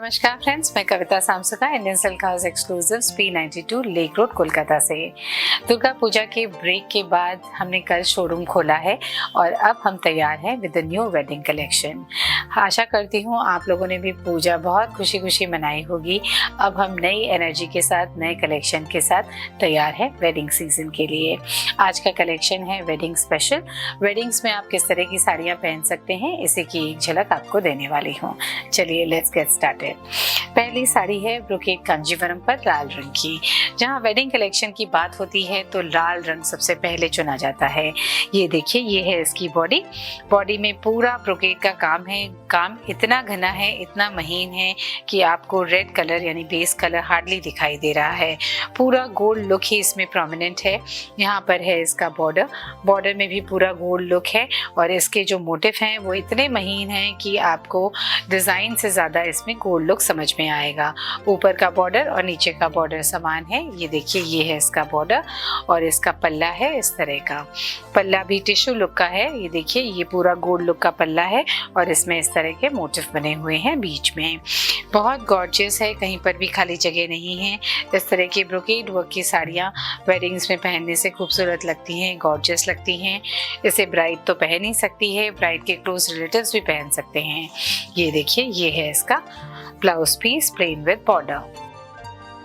नमस्कार फ्रेंड्स, मैं Kavita Samaska Indian silk house exclusives P92 lake road Kolkata से। दुर्गा पूजा के ब्रेक के बाद हमने कल शोरूम खोला है और अब हम तैयार हैं with the new wedding collection. आशा करती हूँ आप लोगों ने भी पूजा बहुत खुशी खुशी मनाई होगी। अब हम नई एनर्जी के साथ, नए कलेक्शन के साथ तैयार है वेडिंग सीजन के लिए। आज का कलेक्शन है वेडिंग स्पेशल। वेडिंग्स में आप किस तरह की साड़ियाँ पहन सकते हैं, इसी की एक झलक आपको देने वाली हूँ। चलिए लेट्स गेट स्टार्टेड। पहली साड़ी है ब्रोकेड कांजीवरम पर लाल रंग की। जहाँ वेडिंग कलेक्शन की बात होती है तो लाल रंग सबसे पहले चुना जाता है। ये देखिए, ये है इसकी बॉडी में पूरा ब्रोकेड का काम है। काम इतना घना है, इतना महीन है कि आपको रेड कलर यानी बेस कलर हार्डली दिखाई दे रहा है। पूरा गोल्ड लुक ही इसमें प्रोमिनेंट है। यहाँ पर है इसका बॉर्डर में भी पूरा गोल्ड लुक है और इसके जो मोटिफ हैं वो इतने महीन हैं कि आपको डिज़ाइन से ज़्यादा इसमें गोल्ड लुक समझ में आएगा। ऊपर का बॉर्डर और नीचे का बॉर्डर समान है। ये देखिए, ये है इसका बॉर्डर और इसका पल्ला है इस तरह का। पल्ला भी टिश्यू लुक का है। ये देखिए, ये पूरा गोल्ड लुक का पल्ला है और इसमें इस तरह के मोटिफ बने हुए हैं बीच में। बहुत गॉर्जियस है, कहीं पर भी खाली जगह नहीं है। इस तरह की ब्रोकेड वर्क की साड़ियाँ वेडिंग्स में पहनने से खूबसूरत लगती हैं, गॉर्जियस लगती हैं। इसे ब्राइड तो पहन ही सकती है, ब्राइड के क्लोज रिलेटिव्स भी पहन सकते हैं। ये देखिए, ये है इसका blouse piece plain with border.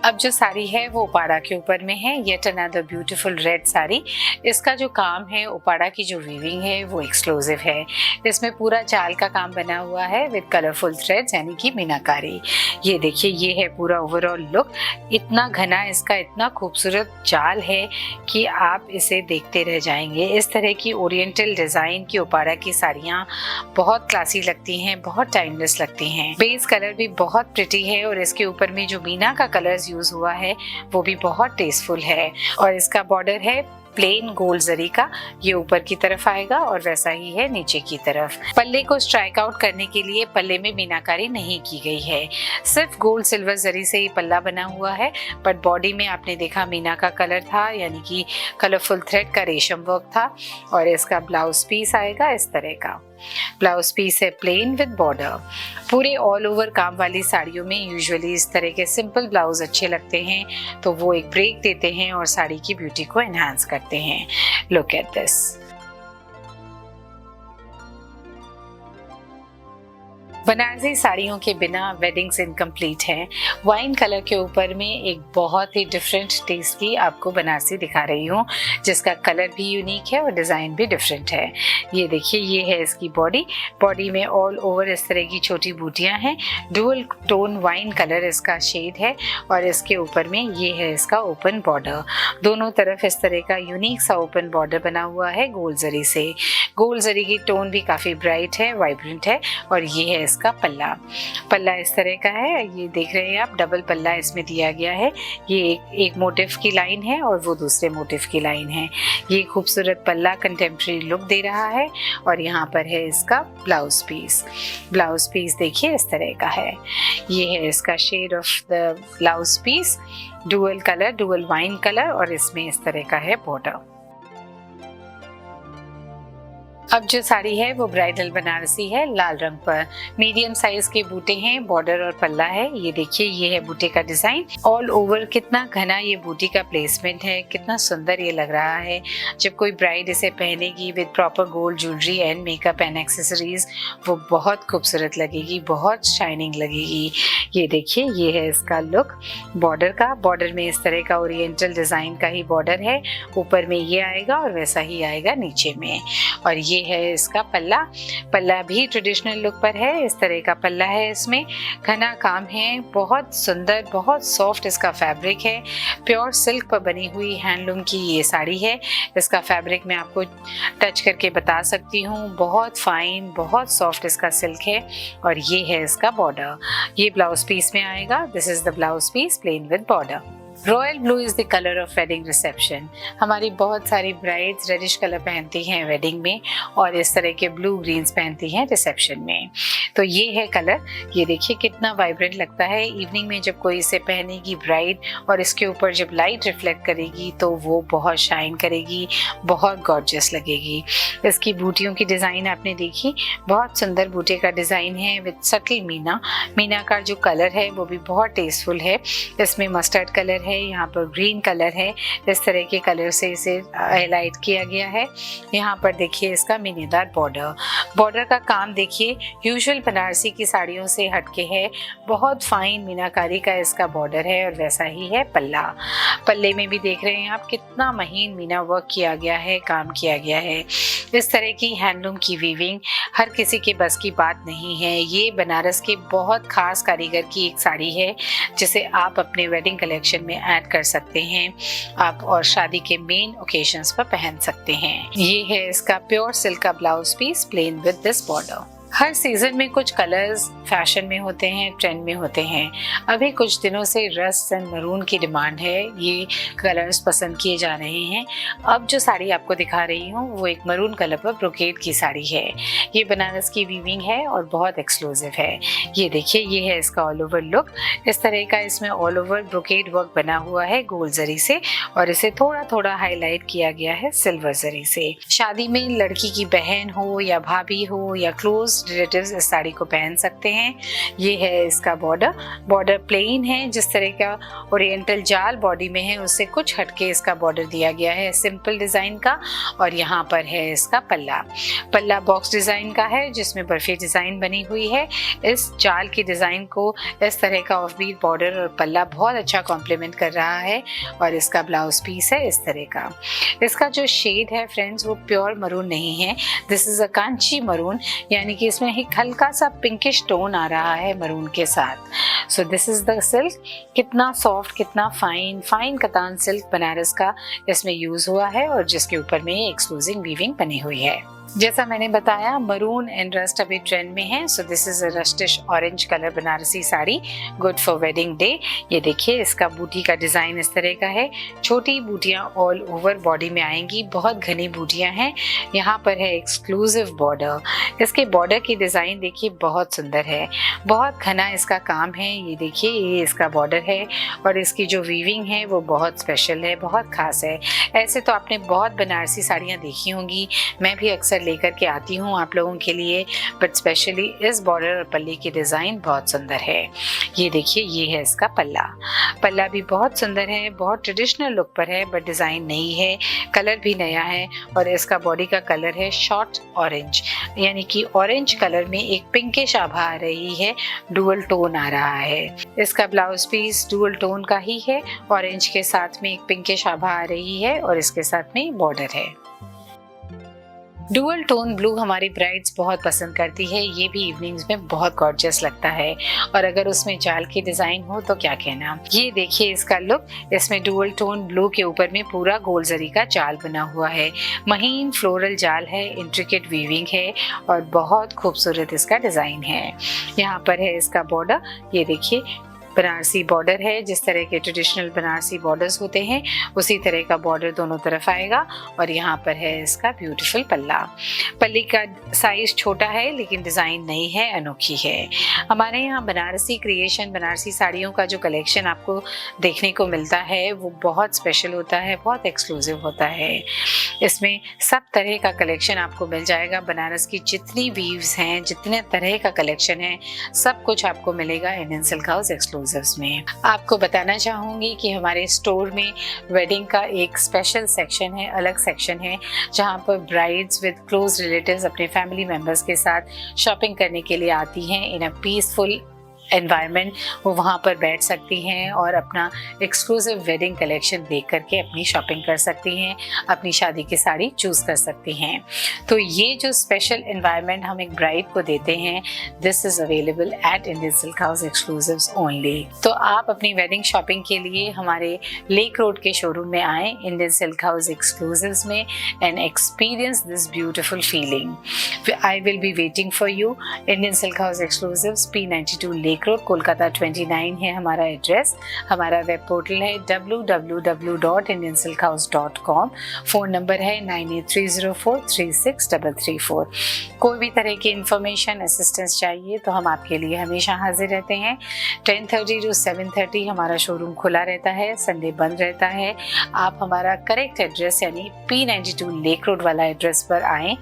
अब जो साड़ी है वो उपाड़ा के ऊपर में है। Yet another beautiful red sari. इसका जो काम है, उपाड़ा की जो वीविंग है वो एक्सक्लूसिव है। इसमें पूरा जाल का काम बना हुआ है विद कलरफुल थ्रेड्स यानी कि मीनाकारी। ये देखिए, ये है पूरा ओवरऑल लुक। इतना घना इसका, इतना खूबसूरत जाल है कि आप इसे देखते रह जाएंगे। इस तरह की ओरिएंटल डिज़ाइन की उपाड़ा की साड़ियाँ बहुत क्लासी लगती हैं, बहुत टाइमलेस लगती हैं। बेस कलर भी बहुत प्रिटी है और इसके ऊपर में जो मीना का कलर यूज हुआ है वो भी बहुत टेस्टफुल है। और इसका बॉर्डर है प्लेन गोल्ड जरी का। ये ऊपर की तरफ आएगा और वैसा ही है नीचे की तरफ। पल्ले को स्ट्राइक आउट करने के लिए पल्ले में मीनाकारी नहीं की गई है, सिर्फ गोल्ड सिल्वर जरी से ही पल्ला बना हुआ है। बट बॉडी में आपने देखा मीना का कलर था, यानी कि कलरफुल थ्रेड का रेशम वर्क था। और इसका ब्लाउज पीस आएगा इस तरह का। ब्लाउज पीस है प्लेन विद बॉर्डर। पूरे ऑल ओवर काम वाली साड़ियों में यूजुअली इस तरह के सिंपल ब्लाउज अच्छे लगते हैं, तो वो एक ब्रेक देते हैं और साड़ी की ब्यूटी को एनहांस करते हैं। Look at this. बनारसी साड़ियों के बिना वेडिंग्स इनकम्प्लीट है। वाइन कलर के ऊपर में एक बहुत ही डिफरेंट टेस्ट की आपको बनारसी दिखा रही हूँ, जिसका कलर भी यूनिक है और डिज़ाइन भी डिफरेंट है। ये देखिए, ये है इसकी बॉडी में ऑल ओवर इस तरह की छोटी बूटियाँ हैं। डुअल टोन वाइन कलर इसका शेड है और इसके ऊपर में ये है इसका ओपन बॉर्डर। दोनों तरफ इस तरह का यूनिक सा ओपन बॉर्डर बना हुआ है गोल्ड जरी से। गोल्ड जरी की टोन भी काफ़ी ब्राइट है, वाइब्रेंट है। और ये है इसका पल्ला इस तरह का है। ये देख रहे हैं आप, डबल पल्ला इसमें दिया गया है। ये एक मोटिफ की लाइन है और वो दूसरे मोटिफ की लाइन है। ये खूबसूरत पल्ला कंटेम्प्रेरी लुक दे रहा है। और यहाँ पर है इसका ब्लाउज पीस देखिए इस तरह का है। ये है इसका shade of the blouse piece, dual colour, dual wine colour, और इसमें इस तरह का है बॉर्डर। अब जो साड़ी है वो ब्राइडल बनारसी है, लाल रंग पर। मीडियम साइज के बूटे हैं, बॉर्डर और पल्ला है। ये देखिए, ये है बूटे का डिजाइन। ऑल ओवर कितना घना ये बूटी का प्लेसमेंट है, कितना सुंदर ये लग रहा है। जब कोई ब्राइड इसे पहनेगी with proper gold jewellery and makeup and accessories, वो बहुत खूबसूरत लगेगी, बहुत शाइनिंग लगेगी। ये देखिए, ये है इसका लुक बॉर्डर में इस तरह का ओरिएंटल डिजाइन का ही बॉर्डर है। ऊपर में ये आएगा और वैसा ही आएगा नीचे में। और ये है इसका पल्ला भी ट्रेडिशनल लुक पर है। इस तरह का पल्ला है, इसमें घना काम है, बहुत सुंदर, बहुत सॉफ्ट इसका फैब्रिक है। प्योर सिल्क पर बनी हुई हैंडलूम की ये साड़ी है। इसका फैब्रिक मैं आपको टच करके बता सकती हूँ, बहुत फाइन, बहुत सॉफ्ट इसका सिल्क है। और ये है इसका बॉर्डर। ये ब्लाउज पीस में आएगा। This is the blouse piece plain with border. Royal blue is the colour of wedding reception. हमारी बहुत सारी ब्राइड्स रेडिश कलर पहनती हैं वेडिंग में और इस तरह के ब्लू ग्रीन्स पहनती हैं रिसेप्शन में। तो ये है कलर, ये देखिए कितना वाइब्रेंट लगता है। इवनिंग में जब कोई इसे पहनेगी ब्राइड और इसके ऊपर जब लाइट रिफ्लेक्ट करेगी तो वो बहुत शाइन करेगी, बहुत गॉर्जियस लगेगी। इसकी बूटियों की डिज़ाइन आपने देखी, बहुत सुंदर बूटे का डिज़ाइन है विद सटल मीना। मीना का जो कलर है वो भी बहुत टेस्टफुल है। इसमें मस्टर्ड कलर है, यहाँ पर ग्रीन कलर है, इस तरह के कलर से इसे हाईलाइट किया गया है। यहाँ पर देखिए इसका मीनेदार बॉर्डर का काम देखिए यूजुअल बनारसी की साड़ियों से हटके है। बहुत फाइन मीनाकारी का इसका बॉर्डर है और वैसा ही है पल्ले में भी देख रहे हैं आप कितना महीन मीना वर्क किया गया है, काम किया गया है। इस तरह की हैंडलूम की वीविंग हर किसी के बस की बात नहीं है। ये बनारस के बहुत खास कारीगर की एक साड़ी है जिसे आप अपने वेडिंग कलेक्शन में ऐड कर सकते हैं आप और शादी के मेन ओकेजन्स पर पहन सकते हैं। ये है इसका प्योर सिल्क का blouse piece plain with this border. हर सीजन में कुछ कलर्स फैशन में होते हैं, ट्रेंड में होते हैं। अभी कुछ दिनों से रस्ट एंड मरून की डिमांड है, ये कलर्स पसंद किए जा रहे हैं। अब जो साड़ी आपको दिखा रही हूँ वो एक मरून कलर पर ब्रोकेड की साड़ी है। ये बनारस की वीविंग है और बहुत एक्सक्लूसिव है। ये देखिए ये है इसका ऑल ओवर लुक। इस तरह का इसमें ऑल ओवर ब्रोकेड वर्क बना हुआ है गोल्ड जरी से और इसे थोड़ा थोड़ा हाईलाइट किया गया है सिल्वर जरी से। शादी में लड़की की बहन हो या भाभी हो या क्लोज रिलेटिव्स इस साड़ी को पहन सकते हैं। ये है इसका बॉर्डर प्लेन है, जिस तरह का ओरिएंटल जाल बॉडी में है उससे कुछ हटके इसका बॉर्डर दिया गया है सिंपल डिजाइन का। और यहाँ पर है इसका पल्ला बॉक्स डिजाइन का है जिसमें बर्फी डिजाइन बनी हुई है। इस जाल की डिजाइन को इस तरह का ऑफ बीट बॉर्डर और पल्ला बहुत अच्छा कॉम्प्लीमेंट कर रहा है। और इसका ब्लाउज पीस है इस तरह का। इसका जो शेड है फ्रेंड्स वो प्योर मरून नहीं है, this is a Kanchi maroon, यानी कि इसमें एक हल्का सा पिंकिश टोन आ रहा है मरून के साथ। सो दिस इज द सिल्क। कितना सॉफ्ट, कितना फाइन कतान सिल्क बनारस का इसमें यूज हुआ है और जिसके ऊपर में एक्सक्लूसिव वीविंग बनी हुई है। जैसा मैंने बताया मरून एंड रस्ट अभी ट्रेंड में है। So this is a rustish orange colour Banarasi sari, good for wedding day. ये देखिए इसका बूटी का डिजाइन इस तरह का है। छोटी बूटियां ऑल ओवर बॉडी में आएंगी, बहुत घनी बूटियां हैं। यहाँ पर है एक्सक्लूसिव बॉर्डर। इसके बॉर्डर की डिजाइन देखिए बहुत सुंदर है, बहुत घना इसका काम है। ये देखिए ये इसका बॉर्डर है और इसकी जो वीविंग है वो बहुत स्पेशल है, बहुत खास है। ऐसे तो आपने बहुत बनारसी साड़ियाँ देखी होंगी, मैं भी अक्सर लेकर के आती हूँ आप लोगों के लिए, बट स्पेशली इस बॉर्डर और पल्ले की डिजाइन बहुत सुंदर है। ये देखिए ये है इसका पल्ला भी बहुत सुंदर है, बहुत ट्रेडिशनल लुक पर है बट डिजाइन नई है, कलर भी नया है। और इसका बॉडी का कलर है शॉर्ट ऑरेंज, यानी कि ऑरेंज कलर में एक पिंकिश आभा आ रही है, डुअल टोन आ रहा है। इसका ब्लाउज पीस डुअल टोन का ही है, ऑरेंज के साथ में एक पिंकिश आभा आ रही है और इसके साथ में बॉर्डर है। डुअल टोन ब्लू हमारी ब्राइड्स बहुत पसंद करती है, ये भी इवनिंग्स में बहुत गॉर्जियस लगता है और अगर उसमें जाल की डिजाइन हो तो क्या कहना। ये देखिए इसका लुक, इसमें डुअल टोन ब्लू के ऊपर में पूरा गोल्ड जरी का जाल बना हुआ है, महीन फ्लोरल जाल है, इंट्रिकेट वीविंग है और बहुत खूबसूरत इसका डिजाइन है। यहाँ पर है इसका बॉर्डर, ये देखिए बनारसी बॉर्डर है, जिस तरह के ट्रेडिशनल बनारसी बॉर्डर्स होते हैं उसी तरह का बॉर्डर दोनों तरफ आएगा। और यहाँ पर है इसका ब्यूटीफुल पल्ली का साइज छोटा है लेकिन डिज़ाइन नई है, अनोखी है। हमारे यहाँ बनारसी क्रिएशन, बनारसी साड़ियों का जो कलेक्शन आपको देखने को मिलता है वो बहुत स्पेशल होता है, बहुत एक्सक्लूसिव होता है। इसमें सब तरह का कलेक्शन आपको मिल जाएगा। बनारस की जितनी वीव्स हैं, जितने तरह का कलेक्शन है, सब कुछ आपको मिलेगा इंडियन सिल्क हाउस एक्सक्लूसिव्स में। आपको बताना चाहूँगी कि हमारे स्टोर में वेडिंग का एक स्पेशल सेक्शन है, अलग सेक्शन है, जहाँ पर ब्राइड्स विद क्लोज रिलेटिव्स अपने फैमिली मेम्बर्स के साथ शॉपिंग करने के लिए आती हैं इन अ पीसफुल एनवायरनमेंट। वो वहाँ पर बैठ सकती हैं और अपना एक्सक्लूसिव वेडिंग कलेक्शन देख करके अपनी शॉपिंग कर सकती हैं, अपनी शादी की साड़ी चूज़ कर सकती हैं। तो ये जो स्पेशल एनवायरनमेंट हम एक ब्राइड को देते हैं, this is available at Indian silk house exclusives only. तो आप अपनी वेडिंग शॉपिंग के लिए हमारे लेक रोड के शोरूम में आएँ, इंडियन सिल्क हाउस एक्सक्लूसिव्स में, and experience this beautiful feeling. I will be waiting for you. Indian silk house exclusives P92 lake lake road Kolkata 29 है हमारा एड्रेस। हमारा वेब पोर्टल है www.indiansilkhouse.com। फ़ोन नंबर है 9830436334। कोई भी तरह की इंफॉर्मेशन असिस्टेंस चाहिए तो हम आपके लिए हमेशा हाजिर रहते हैं। 10:30 to 7:30 हमारा शोरूम खुला रहता है, संडे बंद रहता है। आप हमारा करेक्ट एड्रेस यानी P92 लेक रोड वाला एड्रेस पर आएँ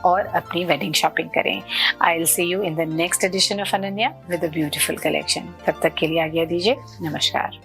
और अपनी वेडिंग शॉपिंग करें। I will see you in the next edition of Ananya with a beautiful collection. तब तक के लिए आज्ञा दीजिए, नमस्कार।